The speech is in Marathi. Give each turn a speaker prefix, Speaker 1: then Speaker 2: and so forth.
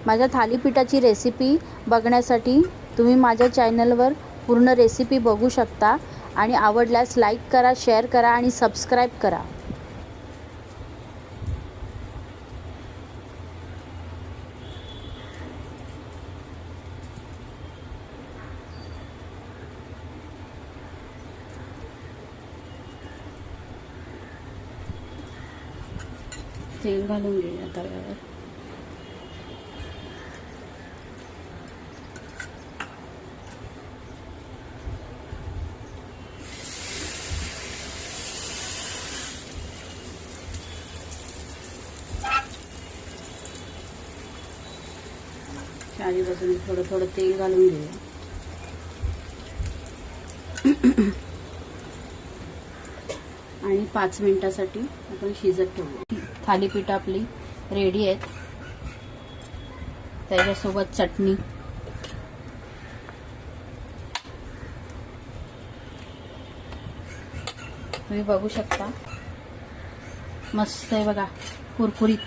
Speaker 1: माझ्या थालीपीठाची रेसिपी बघण्यासाठी तुम्ही माझ्या चॅनलवर पूर्ण रेसिपी बघू शकता आणि आवडल्यास लाईक करा, शेअर करा आणि सबस्क्राईब करा. तेल घालून घेऊया तव्यावर. चारी बाजूने थोडं थोडं तेल घालून घेऊया. आणि 5 मिनिटासाठी आपण शिजत ठेवू. थालीपीठ आपली रेडी आहेत. त्याच्यासोबत चटणी, तुम्ही बघू शकता. मस्त आहे बघा, कुरकुरीत.